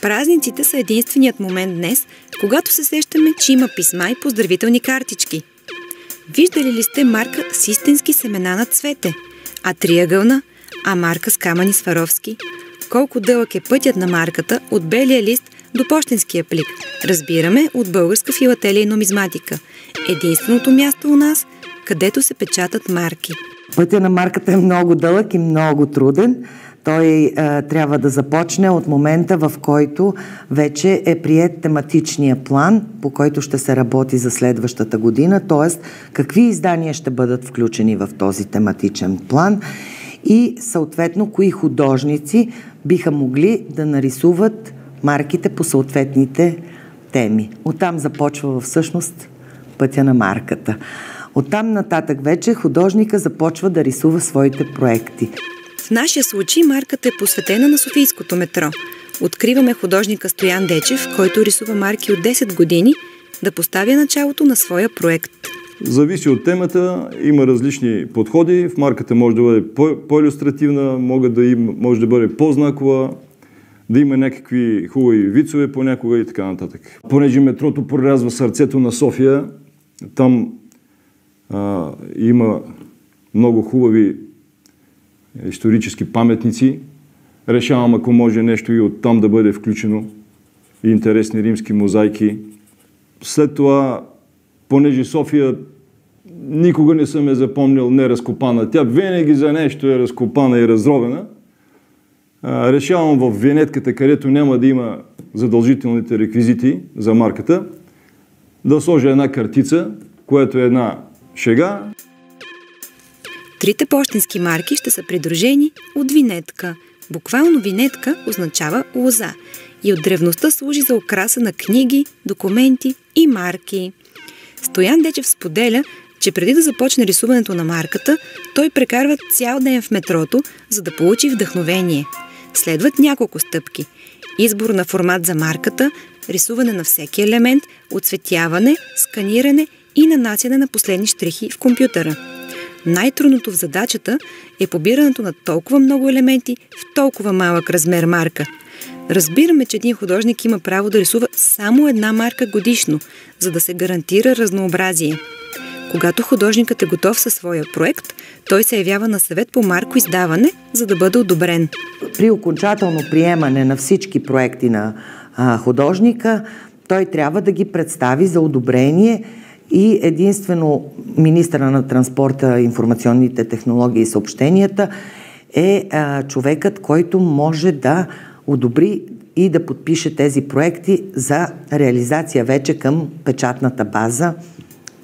Празниците са единственият момент днес, когато се сещаме, че има писма и поздравителни картички. Виждали ли сте марка с истински семена на цвете, а триъгълна, а марка с камъни Сваровски? Колко дълъг е пътят на марката от белия лист до пощенския плик? Разбираме от Българска филателия и нумизматика. Единственото място у нас, където се печатат марки. Пътя на марката е много дълъг и много труден. Той трябва да започне от момента, в който вече е приет тематичния план, по който ще се работи за следващата година, т.е. какви издания ще бъдат включени в този тематичен план и съответно кои художници биха могли да нарисуват марките по съответните теми. Оттам започва всъщност пътя на марката. Оттам нататък вече художника започва да рисува своите проекти. В нашия случай марката е посветена на Софийското метро. Откриваме художника Стоян Дечев, който рисува марки от 10 години, да поставя началото на своя проект. Зависи от темата, има различни подходи. В марката може да бъде по-илюстративна, може да бъде по-знакова, да има някакви хубави вицове понякога и така нататък. Понеже метрото прорязва сърцето на София, там има много хубави исторически паметници. Решавам, ако може нещо и оттам да бъде включено, и интересни римски мозайки. След това, понеже София никога не съм я запомнил неразкопана, тя винаги за нещо е разкопана и разровена, решавам в винетката, където няма да има задължителните реквизити за марката, да сложа една картица, която е една шега. Трите пощенски марки ще са придружени от винетка. Буквално винетка означава лоза и от древността служи за украса на книги, документи и марки. Стоян Дечев споделя, че преди да започне рисуването на марката, той прекарва цял ден в метрото, за да получи вдъхновение. Следват няколко стъпки. Избор на формат за марката, рисуване на всеки елемент, оцветяване, сканиране и нанасяне на последни щрихи в компютъра. Най-трудното в задачата е побирането на толкова много елементи в толкова малък размер марка. Разбираме, че един художник има право да рисува само една марка годишно, за да се гарантира разнообразие. Когато художникът е готов със своя проект, той се явява на съвет по марко издаване, за да бъде одобрен. При окончателно приемане на всички проекти на художника, той трябва да ги представи за одобрение и единствено министъра на транспорта, информационните технологии и съобщенията е човекът, който може да одобри и да подпише тези проекти за реализация вече към печатната база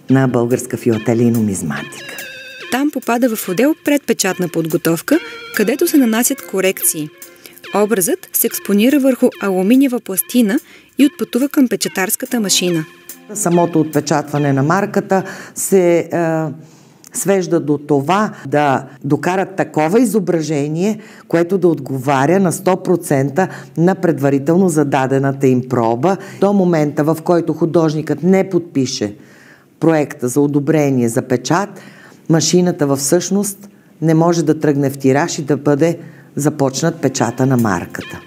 на Българска филателия и нумизматика. Там попада в отдел предпечатна подготовка, където се нанасят корекции. Образът се експонира върху алуминиева пластина и отпътува към печатарската машина. Самото отпечатване на марката се свежда до това да докарат такова изображение, което да отговаря на 100% на предварително зададената им проба. До момента, в който художникът не подпише проекта за одобрение за печат, машината всъщност не може да тръгне в тираж и да бъде започнат печата на марката.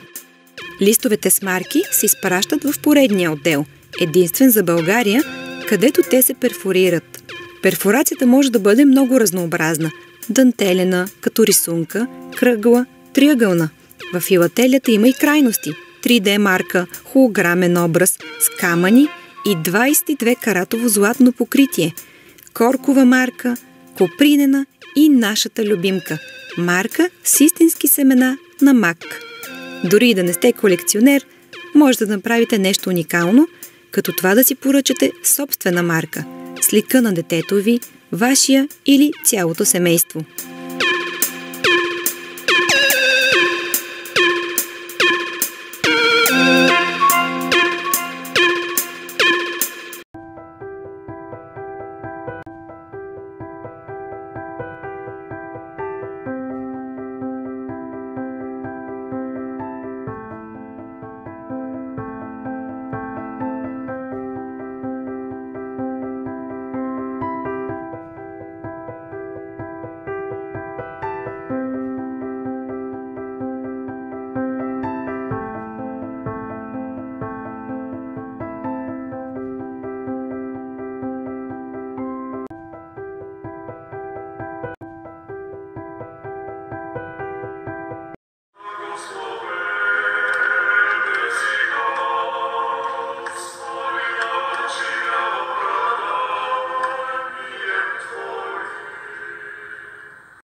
Листовете с марки се изпращат в поредния отдел, единствен за България, където те се перфорират. Перфорацията може да бъде много разнообразна – дантелена, като рисунка, кръгла, триъгълна. В филателията има и крайности – 3D марка, холограмен образ, с камъни и 22-каратово златно покритие, коркова марка, копринена и нашата любимка – марка с истински семена на мак. Дори и да не сте колекционер, може да направите нещо уникално, като това да си поръчате собствена марка с лика на детето ви, вашия или цялото семейство.